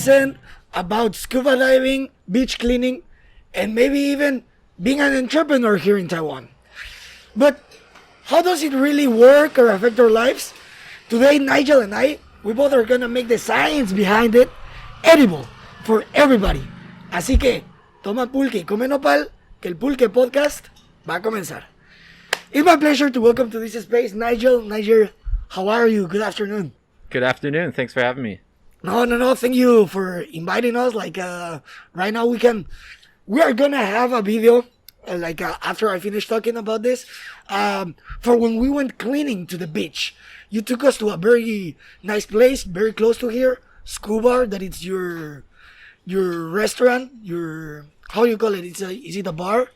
listen about scuba diving, beach cleaning, and maybe even being an entrepreneur here in Taiwan. But how does it really work or affect our lives? Today, Nigel and we both are gonna make the science behind it edible for everybody. Así que, toma pulque y come nopal, que el Pulche Podcast va a comenzar. It's my pleasure to welcome to this space Nigel. Nigel, how are you? Good afternoon. Good afternoon. Thanks for having me. No. Thank you for inviting us. Right now we are gonna have a video, after I finish talking about this, for when we went cleaning to the beach. You took us to a very nice place, very close to here, Scubar. That it's your restaurant, how you call it? Is it a bar?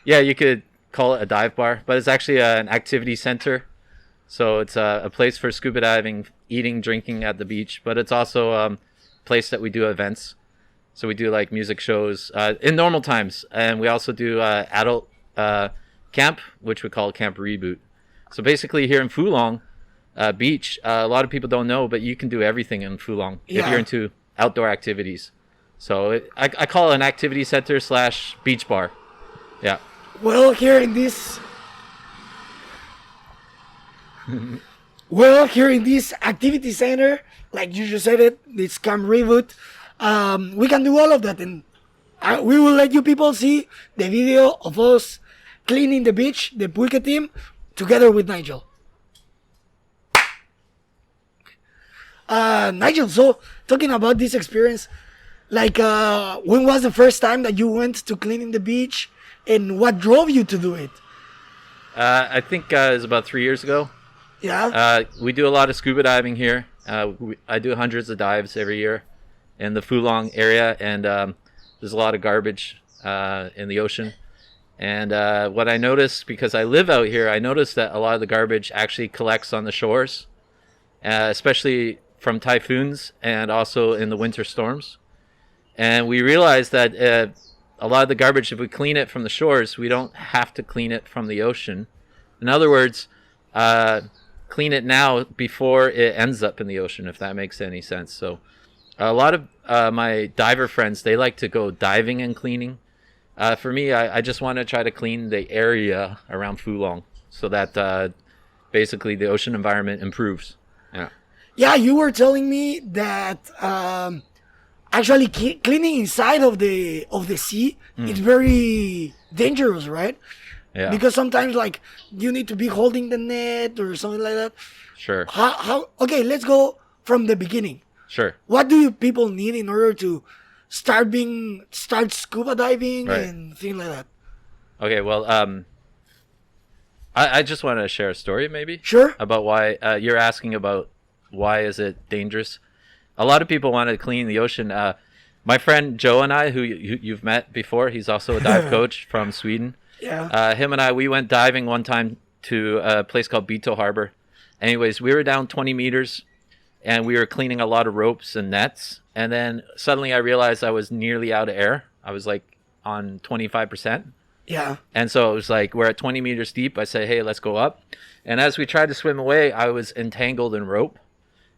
Yeah, you could call it a dive bar, but it's actually an activity center. So it's a place for scuba diving, eating, drinking at the beach, but it's also a place that we do events. So we do like music shows in normal times, and we also do adult camp, which we call Camp Reboot. So basically here in Fulong beach, a lot of people don't know, but you can do everything in Fulong if you're into outdoor activities. So I call it an activity center / beach bar. Yeah. Well, here in this activity center, like you just said it, this Camp Reboot, we can do all of that, and we will let you people see the video of us cleaning the beach, the Pulche team, together with Nigel. Nigel, so talking about this experience, when was the first time that you went to cleaning the beach, and what drove you to do it? I think it was about 3 years ago. Yeah. We do a lot of scuba diving here. I do hundreds of dives every year in the Fulong area, and there's a lot of garbage in the ocean. And what I noticed, because I live out here, I noticed that a lot of the garbage actually collects on the shores, especially from typhoons and also in the winter storms. And we realized that a lot of the garbage, if we clean it from the shores, we don't have to clean it from the ocean. In other words, clean it now before it ends up in the ocean, if that makes any sense. So a lot of my diver friends, they like to go diving and cleaning. For me, I just want to try to clean the area around Fulong so that basically the ocean environment improves. Yeah. Yeah, you were telling me that actually cleaning inside of the sea is very dangerous, right? Yeah. Because sometimes you need to be holding the net or something like that. Sure. How? Okay, let's go from the beginning. Sure. What do you people need in order to start scuba diving and things like that? Okay, well, I just want to share a story maybe. Sure. About why you're asking about why is it dangerous. A lot of people want to clean the ocean. My friend Joe and I, who you've met before, he's also a dive coach from Sweden. Yeah. Him and I, we went diving one time to a place called Bito Harbor. Anyways, we were down 20 meters and we were cleaning a lot of ropes and nets. And then suddenly I realized I was nearly out of air. I was on 25%. Yeah. And so it was we're at 20 meters deep. I said, hey, let's go up. And as we tried to swim away, I was entangled in rope.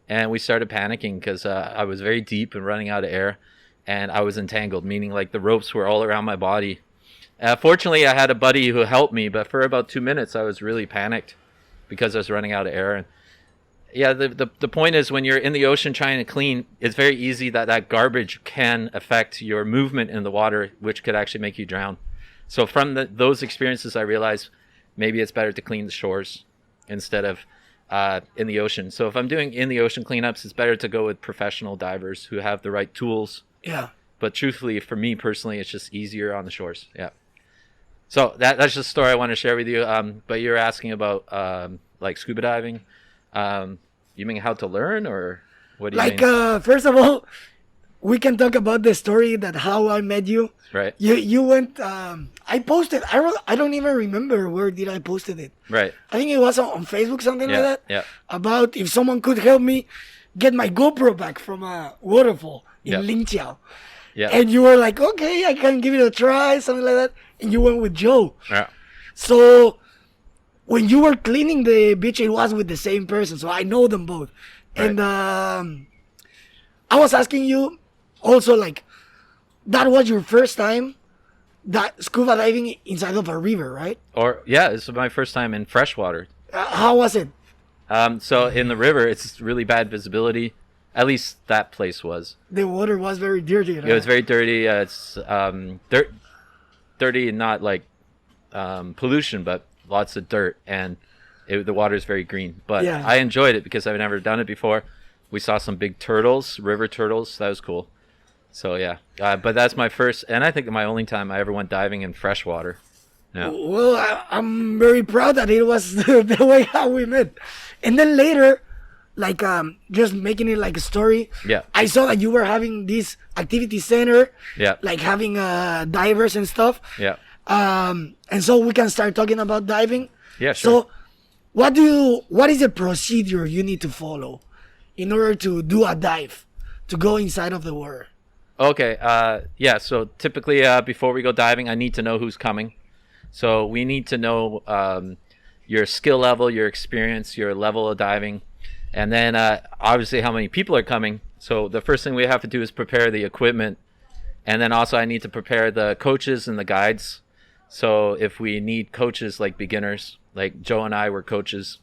And we started panicking because I was very deep and running out of air. And I was entangled, meaning the ropes were all around my body. Fortunately, I had a buddy who helped me. But for about 2 minutes, I was really panicked because I was running out of air. And yeah, the point is when you're in the ocean trying to clean, it's very easy that garbage can affect your movement in the water, which could actually make you drown. So from those experiences, I realized maybe it's better to clean the shores instead of in the ocean. So if I'm doing in the ocean cleanups, it's better to go with professional divers who have the right tools. Yeah. But truthfully, for me personally, it's just easier on the shores. Yeah. So that's just a story I want to share with you. But you're asking about scuba diving. You mean how to learn, or what do you mean? First of all, we can talk about the story that how I met you. Right. You went. I posted. I don't even remember where did I posted it. Right. I think it was on Facebook, something like that. Yeah. About if someone could help me get my GoPro back from a waterfall in Lingqiao. Yeah. And you were like, okay, I can give it a try, something like that. And you went with Joe. Yeah. So when you were cleaning the beach, it was with the same person. So I know them both. Right. And I was asking you, also like that was your first time that scuba diving inside of a river, right? Or yeah, this was my first time in freshwater. How was it? So in the river, it's really bad visibility. At least that place was. The water was very dirty. Right? It was very dirty. It's dirty, not like pollution, but lots of dirt, and the water is very green. But Yeah. I enjoyed it because I've never done it before. We saw some big turtles, river turtles. That was cool. So yeah, but that's my first, and I think my only time I ever went diving in freshwater. Yeah. Well, I'm very proud that it was the way how we met. And then later, like just making it like a story. Yeah. I saw that you were having this activity center. Yeah. Like having divers and stuff. Yeah. And so we can start talking about diving. Yeah, sure. So, what is the procedure you need to follow in order to do a dive, to go inside of the water? Okay. Yeah. So typically, before we go diving, I need to know who's coming. So we need to know your skill level, your experience, your level of diving, and then obviously how many people are coming. So the first thing we have to do is prepare the equipment, and then also I need to prepare the coaches and the guides. So if we need coaches like beginners, like Joe and I were coaches,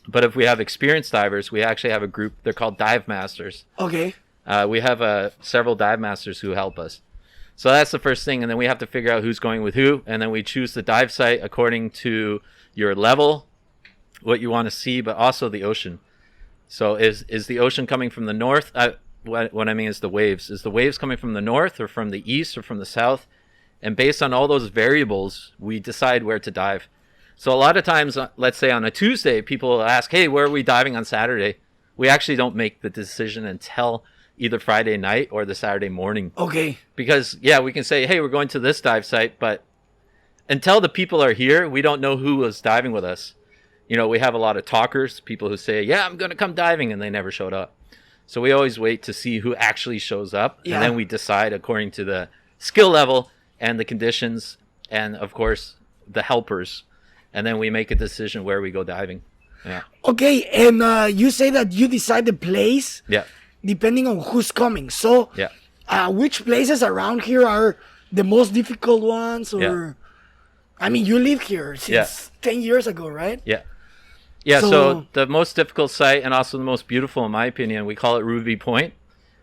but if we have experienced divers, we actually have a group. They're called dive masters. Okay. We have several dive masters who help us. So that's the first thing, and then we have to figure out who's going with who, and then we choose the dive site according to your level, what you want to see, but also the ocean. So is the ocean coming from the north? What I mean is the waves. Is the waves coming from the north or from the east or from the south? And based on all those variables, we decide where to dive. So a lot of times, let's say on a Tuesday, people will ask, hey, where are we diving on Saturday? We actually don't make the decision until either Friday night or the Saturday morning. Okay. Because, yeah, we can say, hey, we're going to this dive site, but until the people are here, we don't know who was diving with us. You know, we have a lot of talkers, people who say, yeah, I'm going to come diving, and they never showed up. So we always wait to see who actually shows up, Yeah. and then we decide according to the skill level and the conditions and, of course, the helpers. And then we make a decision where we go diving. Yeah. Okay, and you say that you decide the place Yeah. depending on who's coming. So, Yeah. which places around here are the most difficult ones? Or, Yeah. I mean, you live here since Yeah. 10 years ago, right? Yeah. Yeah, So- so the most difficult site and also the most beautiful, in my opinion, we call it Ruby Point.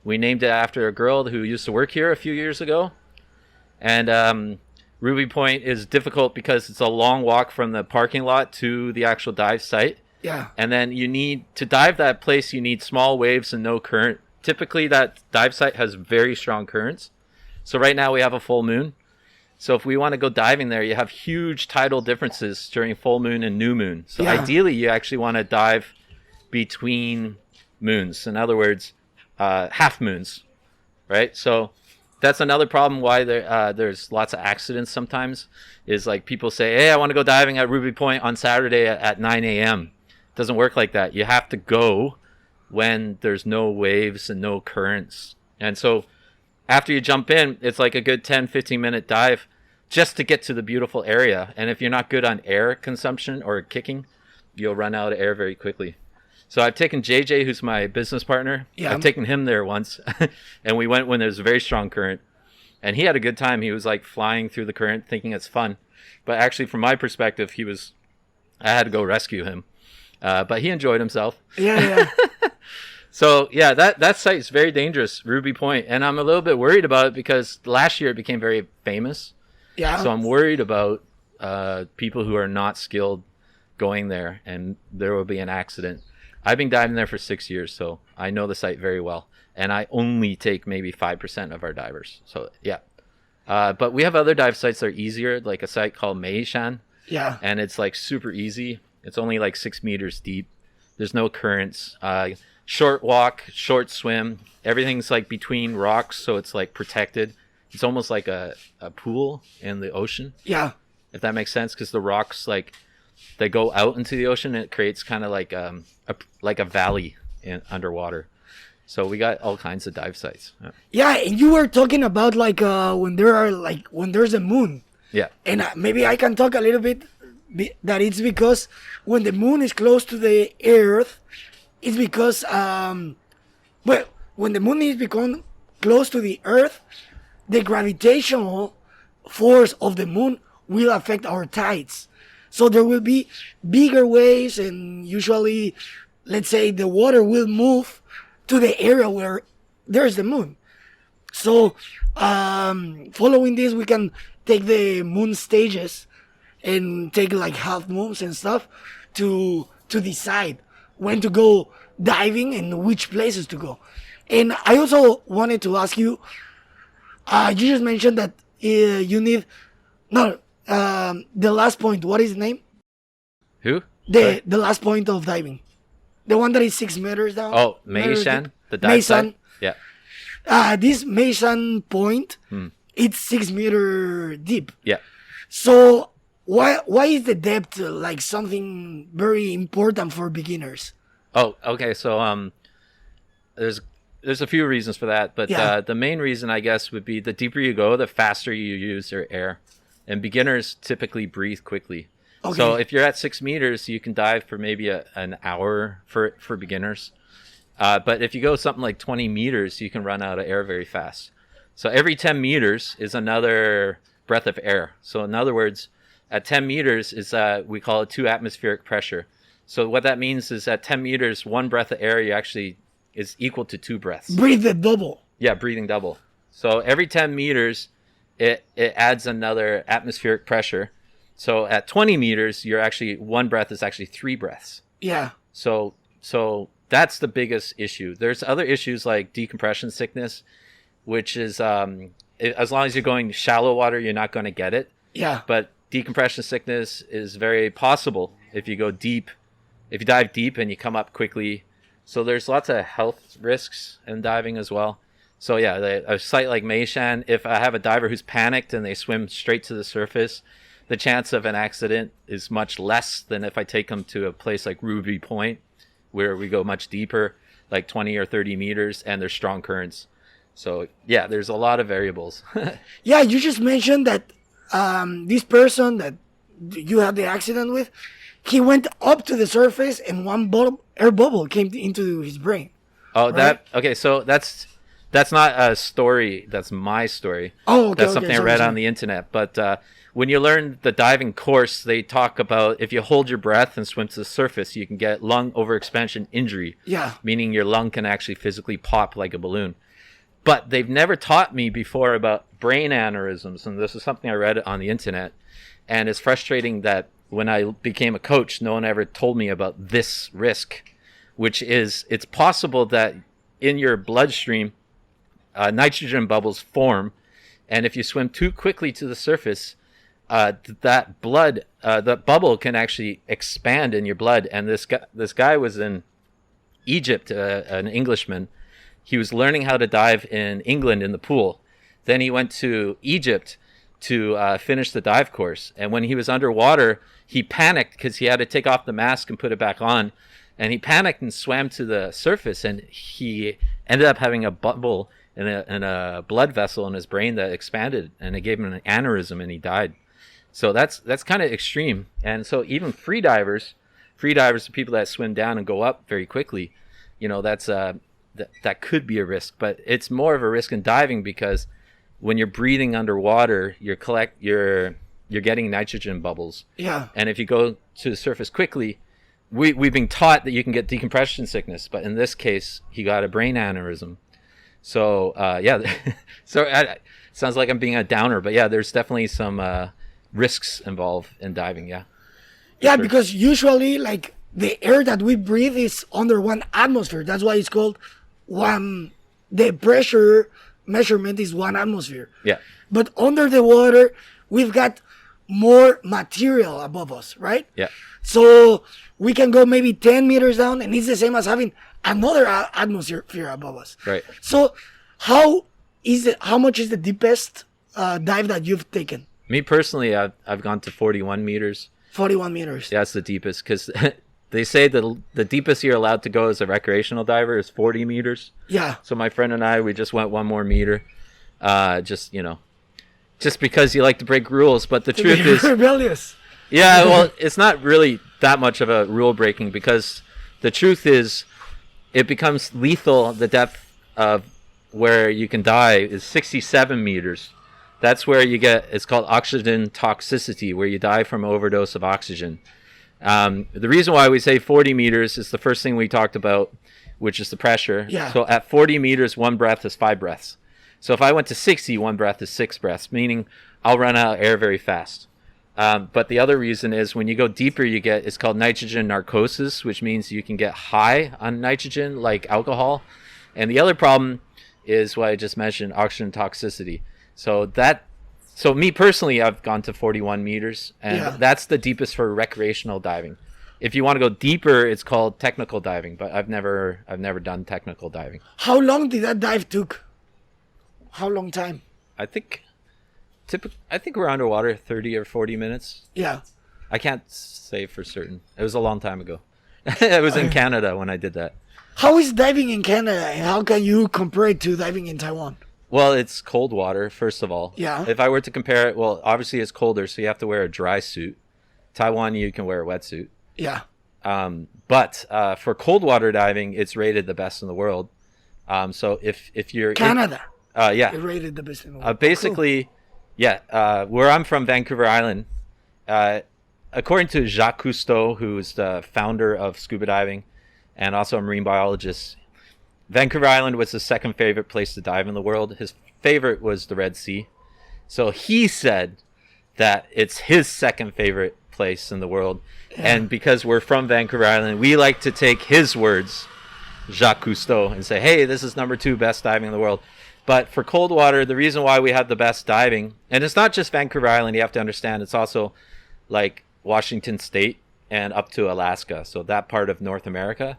We named it after a girl who used to work here a few years ago. And Ruby Point is difficult because it's a long walk from the parking lot to the actual dive site. Yeah. And then to dive that place, you need small waves and no current. Typically, that dive site has very strong currents. So right now we have a full moon. So if we want to go diving there, you have huge tidal differences during full moon and new moon. So Yeah. ideally, you actually want to dive between moons. In other words, half moons, right? So that's another problem why there's lots of accidents sometimes, is like people say, hey, I want to go diving at Ruby Point on Saturday at 9 a.m. It doesn't work like that. You have to go when there's no waves and no currents. And so after you jump in, it's like a good 10, 15-minute dive just to get to the beautiful area. And if you're not good on air consumption or kicking, you'll run out of air very quickly. So I've taken JJ, who's my business partner. Yeah. I've taken him there once, and we went when there was a very strong current. And he had a good time. He was like flying through the current, thinking it's fun. But actually, from my perspective, I had to go rescue him. But he enjoyed himself. Yeah, yeah. So yeah, that site is very dangerous, Ruby Point, and I'm a little bit worried about it because last year it became very famous. Yeah. So I'm worried about people who are not skilled going there, and there will be an accident. I've been diving there for 6 years, so I know the site very well, and I only take maybe 5% of our divers. So yeah, but we have other dive sites that are easier, like a site called Meishan, Yeah. and it's like super easy. It's only like 6 meters deep. There's no currents. Short walk, short swim. Everything's like between rocks, so it's like protected. It's almost like a pool in the ocean, Yeah. if that makes sense, because the rocks they go out into the ocean, and it creates kind of like a valley underwater. So we got all kinds of dive sites. Yeah. Yeah, and you were talking about when there's a moon. Yeah. And maybe I can talk a little bit that it's because when the moon is close to the earth, it's because when the moon is close to the Earth, the gravitational force of the moon will affect our tides. So there will be bigger waves, and usually, let's say, the water will move to the area where there's the moon. So following this, we can take the moon stages and take like half moons and stuff to decide when to go diving and which places to go. And I also wanted to ask you, you just mentioned that you need, the last point, what is the name? Who? The last point of diving. The one that is 6 meters down. Oh, Meishan, the dive site? Yeah. This Meishan point, it's 6 meter deep. Yeah. So why is the depth like something very important for beginners? Oh, okay. So there's a few reasons for that, but the main reason, I guess, would be the deeper you go, the faster you use your air, and beginners typically breathe quickly. Okay. So if you're at 6 meters, you can dive for maybe an hour for beginners. But if you go something like 20 meters, you can run out of air very fast. So every 10 meters is another breath of air. So in other words, at 10 meters is we call it 2 atmospheric pressure. So what that means is at 10 meters, 1 breath of air is equal to 2 breaths. Breathe the double. Yeah, breathing double. So every 10 meters, it adds another atmospheric pressure. So at 20 meters, 1 breath is actually 3 breaths. Yeah. So that's the biggest issue. There's other issues like decompression sickness, which is as long as you're going shallow water, you're not going to get it. Yeah. But decompression sickness is very possible if you go deep, if you dive deep and you come up quickly. So there's lots of health risks in diving as well. So yeah, a site like Meishan, if I have a diver who's panicked and they swim straight to the surface, the chance of an accident is much less than if I take them to a place like Ruby Point, where we go much deeper, like 20 or 30 meters, and there's strong currents. So yeah, there's a lot of variables. Yeah, you just mentioned that this person that you had the accident with, he went up to the surface and one air bubble came into his brain. Oh, right? Okay, so that's not a story. That's my story. Oh, okay. That's something I read on the internet. But when you learn the diving course, they talk about if you hold your breath and swim to the surface, you can get lung overexpansion injury. Yeah. Meaning your lung can actually physically pop like a balloon. But they've never taught me before about brain aneurysms, and this is something I read on the internet. And it's frustrating that when I became a coach, no one ever told me about this risk, which is it's possible that in your bloodstream, nitrogen bubbles form, and if you swim too quickly to the surface, that bubble can actually expand in your blood. And this guy was in Egypt, an Englishman. He was learning how to dive in England in the pool. Then he went to Egypt to finish the dive course. And when he was underwater, he panicked because he had to take off the mask and put it back on. And he panicked and swam to the surface, and he ended up having a bubble in a blood vessel in his brain that expanded, and it gave him an aneurysm, and he died. So that's kind of extreme. And so even free divers are people that swim down and go up very quickly. That could be a risk, but it's more of a risk in diving because when you're breathing underwater, you're getting nitrogen bubbles. Yeah. And if you go to the surface quickly, we've been taught that you can get decompression sickness, but in this case, he got a brain aneurysm. So sounds like I'm being a downer, but yeah, there's definitely some risks involved in diving. Yeah. Yeah, sure. Because usually, like, the air that we breathe is under 1 atmosphere. That's why it's called the pressure measurement is 1 atmosphere. Yeah. But under the water, we've got more material above us, right? Yeah. So we can go maybe 10 meters down, and it's the same as having another atmosphere above us. Right. So how much is the deepest dive that you've taken? Me personally, I've gone to 41 meters. 41 meters. Yeah, that's the deepest because they say that the deepest you're allowed to go as a recreational diver is 40 meters. Yeah. So my friend and I, we just went 1 more meter, just because you like to break rules. But the truth is rebellious. Yeah, well, it's not really that much of a rule breaking because the truth is it becomes lethal the depth of where you can die is 67 meters. That's where you get, it's called oxygen toxicity, where you die from overdose of oxygen. The reason why we say 40 meters is the first thing we talked about, which is the pressure. Yeah. So at 40 meters, one breath is 5 breaths. So if I went to 60, one breath is 6 breaths, meaning I'll run out of air very fast. But the other reason is when you go deeper, it's called nitrogen narcosis, which means you can get high on nitrogen like alcohol. And the other problem is what I just mentioned, oxygen toxicity. So me personally, I've gone to 41 meters, and that's the deepest for recreational diving. If you want to go deeper, it's called technical diving, but I've never done technical diving. How long did that dive took? How long time? I think we're underwater 30 or 40 minutes. Yeah. I can't say for certain. It was a long time ago. I was in Canada when I did that. How is diving in Canada, and how can you compare it to diving in Taiwan? Well, it's cold water, first of all. Yeah. If I were to compare it, well, obviously it's colder, so you have to wear a dry suit. Taiwan, you can wear a wetsuit. Yeah. But for cold water diving, it's rated the best in the world. So if you're Canada. Yeah. It rated the best in the world. Basically, cool. Yeah. Where I'm from, Vancouver Island, according to Jacques Cousteau, who's the founder of scuba diving and also a marine biologist, Vancouver Island was his second favorite place to dive in the world. His favorite was the Red Sea. So he said that it's his second favorite place in the world. Yeah. And because we're from Vancouver Island, we like to take his words, Jacques Cousteau, and say, hey, this is number 2 best diving in the world. But for cold water, the reason why we have the best diving, and it's not just Vancouver Island, you have to understand, it's also like Washington State and up to Alaska. So that part of North America.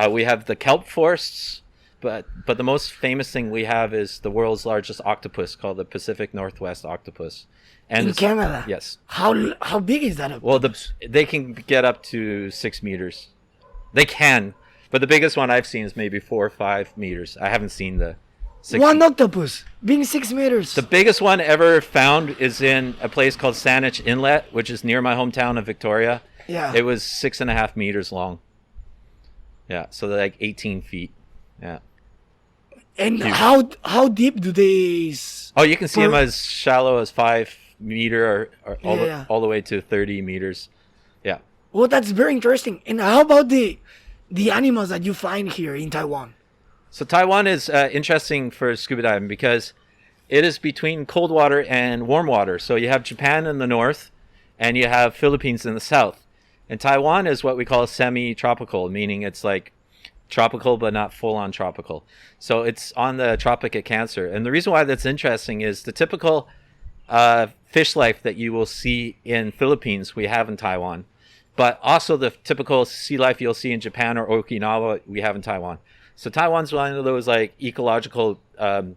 We have the kelp forests, but the most famous thing we have is the world's largest octopus called the Pacific Northwest octopus. And in Canada? Yes. How big is that? Well, they can get up to 6 meters. They can, but the biggest one I've seen is maybe 4 or 5 meters. I haven't seen the 6 one octopus being 6 meters. The biggest one ever found is in a place called Saanich Inlet, which is near my hometown of Victoria. Yeah. It was 6.5 meters long. Yeah, so they're like 18 feet. Yeah. And how deep do they? Oh, you can see them as shallow as 5 meter or all the way to 30 meters. Yeah. Well, that's very interesting. And how about the animals that you find here in Taiwan? So Taiwan is interesting for scuba diving because it is between cold water and warm water. So you have Japan in the north and you have Philippines in the south. And Taiwan is what we call semi-tropical, meaning it's like tropical but not full-on tropical. So it's on the Tropic of Cancer. And the reason why that's interesting is the typical fish life that you will see in Philippines we have in Taiwan. But also the typical sea life you'll see in Japan or Okinawa we have in Taiwan. So Taiwan's one of those like ecological borders.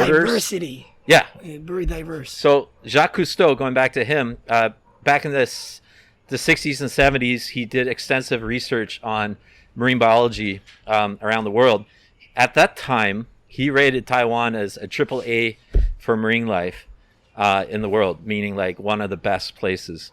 Diversity. Yeah. Very diverse. So Jacques Cousteau, going back to him, back in the 60s and 70s, he did extensive research on marine biology around the world. At that time, he rated Taiwan as a AAA for marine life in the world, meaning like one of the best places.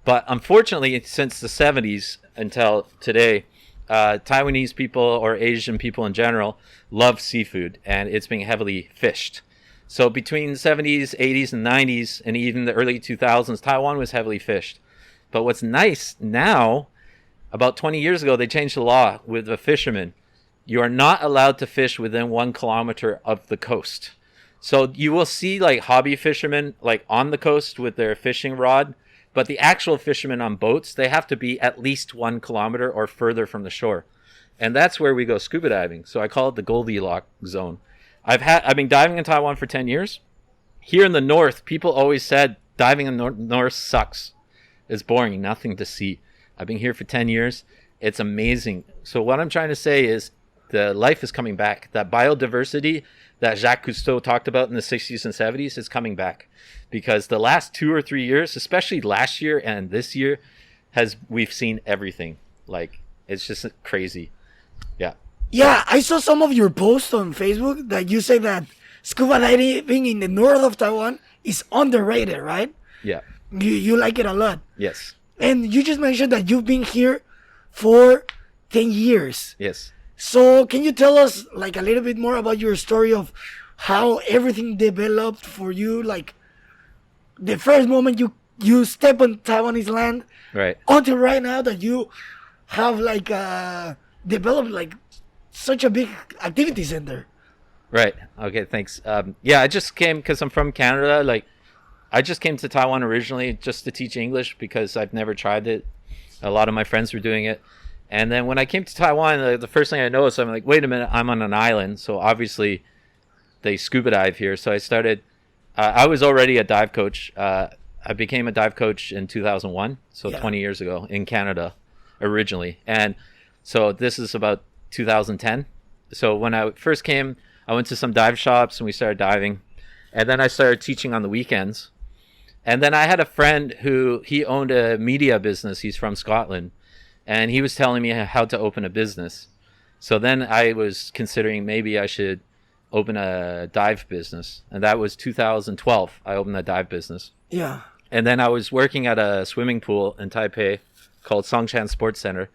But unfortunately, since the 70s until today, Taiwanese people or Asian people in general love seafood, and it's being heavily fished. So between the 70s, 80s, and 90s, and even the early 2000s, Taiwan was heavily fished. But what's nice now, about 20 years ago, they changed the law with the fishermen. You are not allowed to fish within 1 kilometer of the coast. So you will see like hobby fishermen like on the coast with their fishing rod, but the actual fishermen on boats, they have to be at least 1 kilometer or further from the shore. And that's where we go scuba diving. So I call it the Goldilocks zone. I've been diving in Taiwan for 10 years. Here in the north, people always said diving in the north sucks. It's boring, nothing to see. I've been here for 10 years. It's amazing. So what I'm trying to say is the life is coming back. That biodiversity that Jacques Cousteau talked about in the 60s and 70s is coming back. Because the last 2 or 3 years, especially last year and this year, we've seen everything. Like, it's just crazy. Yeah. Yeah, I saw some of your posts on Facebook that you say that scuba diving in the north of Taiwan is underrated, right? Yeah. You like it a lot. Yes. And you just mentioned that you've been here for 10 years. Yes. So can you tell us like a little bit more about your story of how everything developed for you? Like the first moment you step on Taiwanese land Right. until right now that you have like developed like such a big activity center. Right. Okay. Thanks. Yeah, I just came because I'm from Canada. Like, I just came to Taiwan originally just to teach English because I've never tried it. A lot of my friends were doing it. And then when I came to Taiwan, the first thing I noticed, I'm like, wait a minute, I'm on an island. So obviously they scuba dive here. So I started, I was already a dive coach. I became a dive coach in 2001. So 20 years ago in Canada originally. And so this is about 2010. So when I first came, I went to some dive shops and we started diving. And then I started teaching on the weekends. And then I had a friend who he owned a media business. He's from Scotland. And he was telling me how to open a business. So then I was considering maybe I should open a dive business. And that was 2012. I opened a dive business. Yeah. And then I was working at a swimming pool in Taipei called Songshan Sports Center.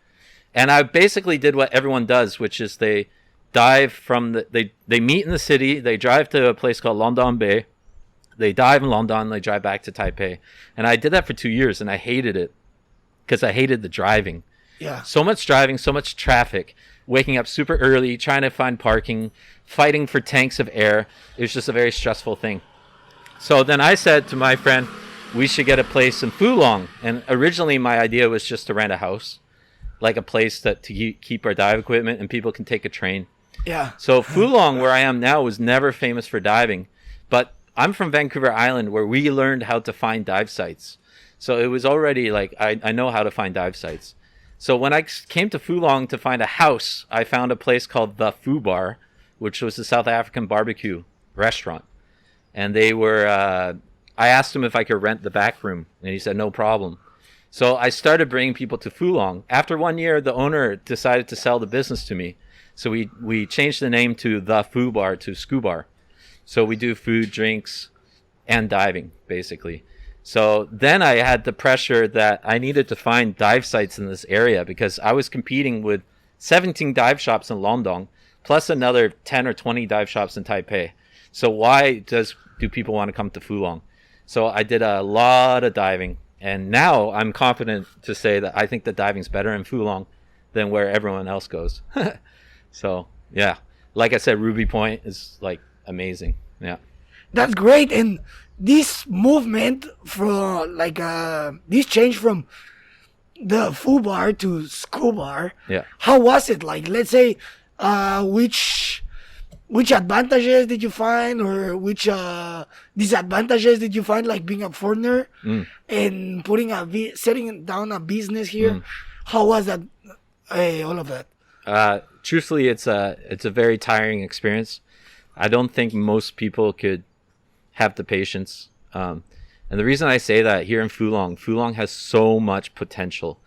And I basically did what everyone does, which is they dive from they meet in the city, they drive to a place called London Bay, they dive in London, they drive back to Taipei. And I did that for 2 years and I hated it because I hated the driving. Yeah. So much driving, so much traffic, waking up super early, trying to find parking, fighting for tanks of air. It was just a very stressful thing. So then I said to my friend, we should get a place in Fulong. And originally my idea was just to rent a house, like a place to keep our dive equipment and people can take a train. Yeah. So Fulong, where I am now, was never famous for diving. But I'm from Vancouver Island, where we learned how to find dive sites. So it was already like, I know how to find dive sites. So when I came to Fulong to find a house, I found a place called the Scubar, which was a South African barbecue restaurant. And they were, I asked him if I could rent the back room, and he said, no problem. So I started bringing people to Fulong. After 1 year, the owner decided to sell the business to me. So we changed the name to the Scubar to Scubar. So we do food, drinks, and diving, basically. So then I had the pressure that I needed to find dive sites in this area because I was competing with 17 dive shops in London, plus another 10 or 20 dive shops in Taipei. So why do people want to come to Fulong? So I did a lot of diving. And now I'm confident to say that I think the diving's better in Fulong than where everyone else goes. So, yeah. Like I said, Ruby Point is like amazing. Yeah. That's great. And this movement from like this change from the Fubar to Scubar, Yeah. how was it? Like, let's say, which advantages did you find, or which disadvantages did you find, like being a foreigner and setting down a business here? How was that? All of that. Truthfully, it's a very tiring experience. I don't think most people could have the patience. And the reason I say that here in Fulong has so much potential.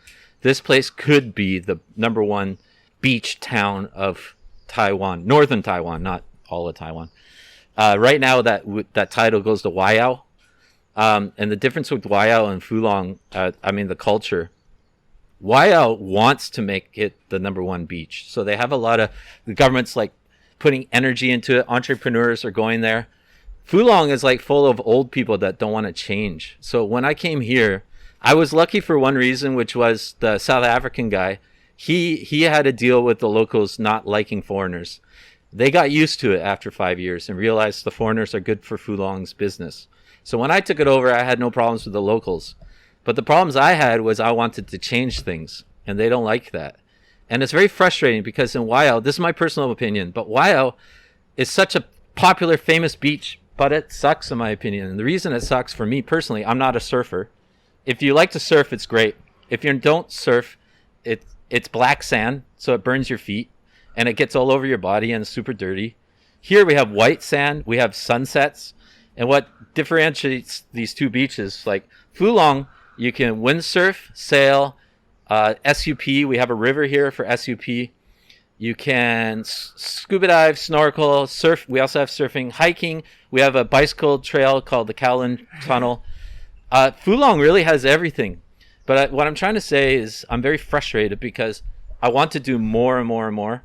This place could be the #1 beach town of Taiwan, Northern Taiwan, not all of Taiwan. Right now, that title goes to Waiao. And the difference with Waiao and Fulong, the culture. Waiao wants to make it the #1 beach. So they have a lot of, the government's like putting energy into it. Entrepreneurs are going there. Fulong is like full of old people that don't want to change. So when I came here, I was lucky for one reason, which was the South African guy. He had to deal with the locals not liking foreigners. They got used to it after 5 years and realized the foreigners are good for Fulong's business. So when I took it over, I had no problems with the locals. But the problems I had was I wanted to change things, and they don't like that. And it's very frustrating because in Waiao, this is my personal opinion, but Waiao is such a popular, famous beach, but it sucks in my opinion. And the reason it sucks for me personally, I'm not a surfer. If you like to surf, it's great. If you don't surf, it's black sand, so it burns your feet, and it gets all over your body and it's super dirty. Here we have white sand, we have sunsets, and what differentiates these two beaches, like Fulong, you can windsurf, sail, SUP, we have a river here for SUP. You can scuba dive, snorkel, surf. We also have surfing, hiking. We have a bicycle trail called the Kowloon Tunnel. Fulong really has everything. But what I'm trying to say is I'm very frustrated because I want to do more and more and more.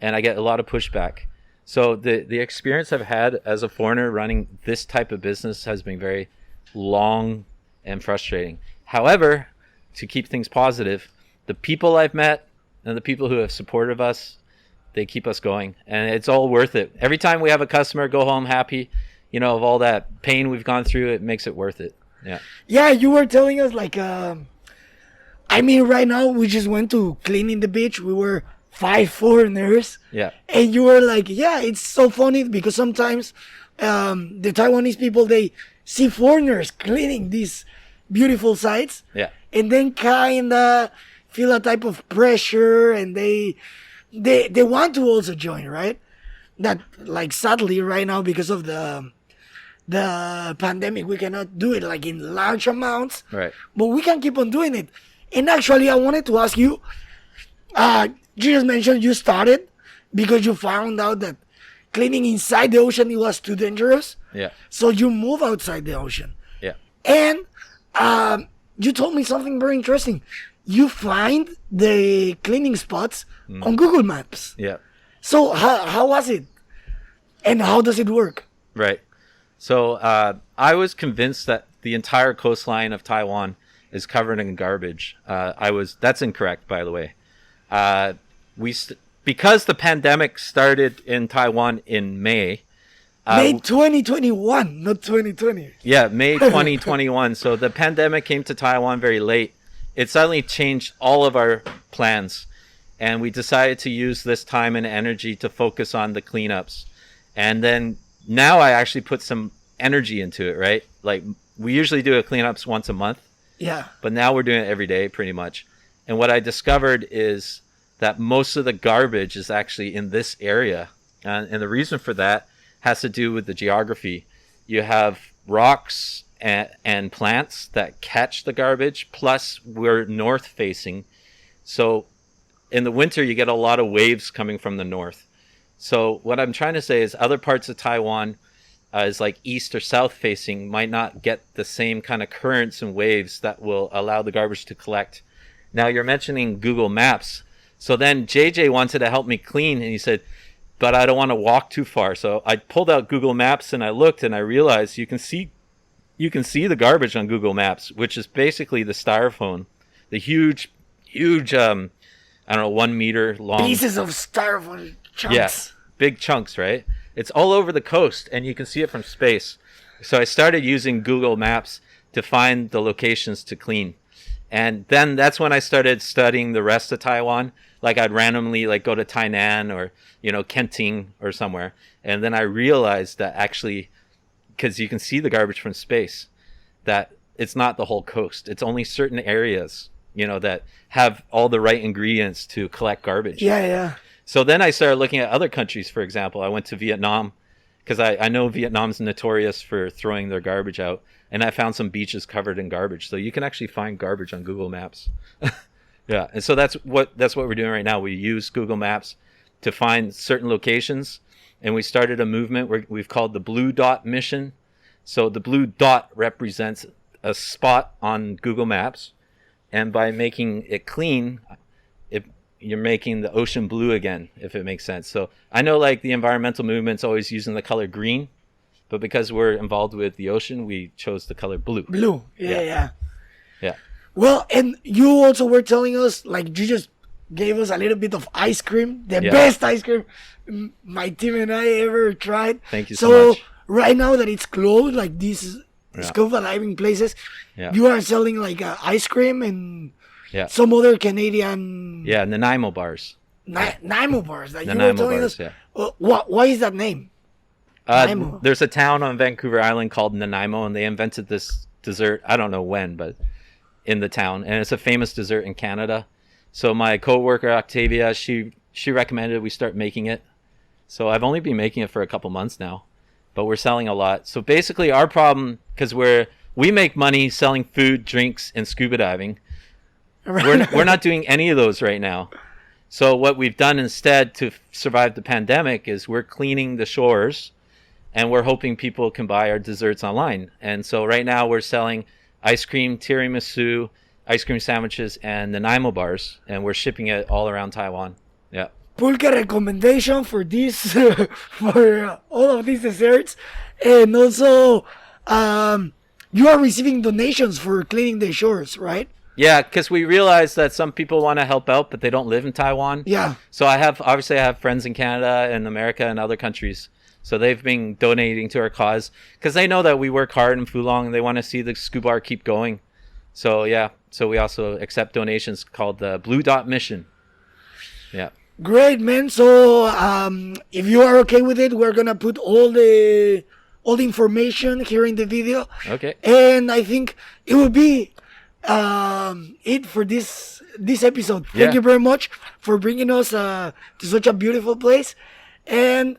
and I get a lot of pushback. So the experience I've had as a foreigner running this type of business has been very long and frustrating. However, to keep things positive, the people I've met and the people who have supported us, they keep us going, and it's all worth it. Every time we have a customer go home happy, you know, of all that pain we've gone through, it makes it worth it. Yeah. Yeah, you were telling us like, I mean, right now we just went to cleaning the beach. We were 5 foreigners. Yeah. And you were like, yeah, it's so funny because sometimes the Taiwanese people, they see foreigners cleaning these beautiful sites. Yeah. And then kinda feel a type of pressure, and they want to also join, right? That, like, sadly right now because of the pandemic, we cannot do it like in large amounts. Right. But we can keep on doing it. And actually, I wanted to ask you, you just mentioned you started because you found out that cleaning inside the ocean, it was too dangerous. Yeah. So you move outside the ocean. Yeah. And you told me something very interesting. You find the cleaning spots on Google Maps. Yeah. So how was it? And how does it work? Right. So I was convinced that the entire coastline of Taiwan is covered in garbage. That's incorrect, by the way. Because the pandemic started in Taiwan in May. May 2021, not 2020. Yeah, May 2021. So the pandemic came to Taiwan very late. It suddenly changed all of our plans. And we decided to use this time and energy to focus on the cleanups. And then now I actually put some energy into it, right? Like, we usually do a cleanups once a month. Yeah. But now we're doing it every day pretty much. And what I discovered is that most of the garbage is actually in this area. And the reason for that has to do with the geography. You have rocks and plants that catch the garbage, plus we're north facing. So in the winter, you get a lot of waves coming from the north. So what I'm trying to say is other parts of Taiwan is like east or south facing might not get the same kind of currents and waves that will allow the garbage to collect. Now you're mentioning Google Maps. So then JJ wanted to help me clean, and he said, but I don't want to walk too far. So I pulled out Google Maps and I looked, and I realized you can see the garbage on Google Maps, which is basically the styrofoam, the huge, I don't know, 1 meter long pieces of styrofoam chunks. Yeah, big chunks, right? It's all over the coast, and you can see it from space. So I started using Google Maps to find the locations to clean. And then that's when I started studying the rest of Taiwan. Like, I'd randomly like go to Tainan or, you know, Kenting or somewhere. And then I realized that actually, because you can see the garbage from space, that it's not the whole coast. It's only certain areas, you know, that have all the right ingredients to collect garbage. Yeah, yeah. So then I started looking at other countries. For example, I went to Vietnam because I know Vietnam's notorious for throwing their garbage out. And I found some beaches covered in garbage. So you can actually find garbage on Google Maps. Yeah. And so that's what we're doing right now. We use Google Maps to find certain locations. And we started a movement we've called the Blue Dot Mission. So the blue dot represents a spot on Google Maps. And by making it clean, you're making the ocean blue again, if it makes sense. So I know like the environmental movement's always using the color green. But because we're involved with the ocean, we chose the color blue. Blue. Yeah. Yeah. Well, and you also were telling us, like, you just gave us a little bit of ice cream, the best ice cream my team and I ever tried. Thank you so much. So right now that it's closed, like these scuba diving places, you are selling like ice cream and some other Canadian... Yeah, Nanaimo bars. Nanaimo bars. That Nanaimo you were telling bars, us. Why is that name? There's a town on Vancouver Island called Nanaimo, and they invented this dessert. I don't know when, but in the town, and it's a famous dessert in Canada. So my coworker Octavia, she recommended we start making it. So I've only been making it for a couple months now, but we're selling a lot. So basically, our problem, because we make money selling food, drinks, and scuba diving. We're not doing any of those right now. So what we've done instead to survive the pandemic is we're cleaning the shores. And we're hoping people can buy our desserts online. And so right now we're selling ice cream, tiramisu, ice cream sandwiches, and Nanaimo bars. And we're shipping it all around Taiwan. Yeah. Pulche recommendation for this, for all of these desserts. And also, you are receiving donations for cleaning the shores, right? Yeah, because we realized that some people want to help out, but they don't live in Taiwan. Yeah. So I have friends in Canada and America and other countries. So they've been donating to our cause because they know that we work hard in Fulong and they want to see the Scubar keep going. So yeah, so we also accept donations called the Blue Dot Mission. Yeah. Great, man. So if you are okay with it, we're gonna put all the information here in the video. Okay. And I think it will be it for this episode. Thank you very much for bringing us to such a beautiful place, and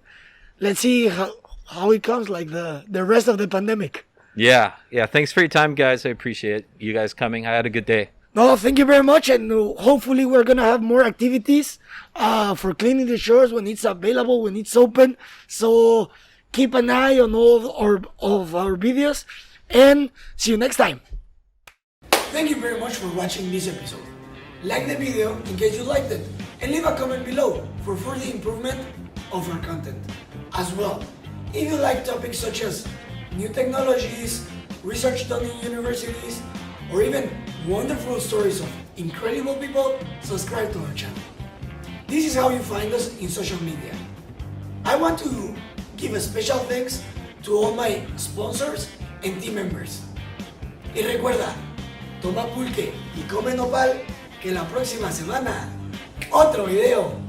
let's see how it comes, like the rest of the pandemic. Yeah. Thanks for your time, guys. I appreciate you guys coming. I had a good day. No, thank you very much, and hopefully we're gonna have more activities for cleaning the shores when it's available, when it's open. So keep an eye on all of our videos, and see you next time. Thank you very much for watching this episode. Like the video in case you liked it, and leave a comment below for further improvement of our content. As well, if you like topics such as new technologies, research done in universities, or even wonderful stories of incredible people, subscribe to our channel. This is how you find us in social media. I want to give a special thanks to all my sponsors and team members. Y recuerda, toma pulque y come nopal, que la próxima semana otro video.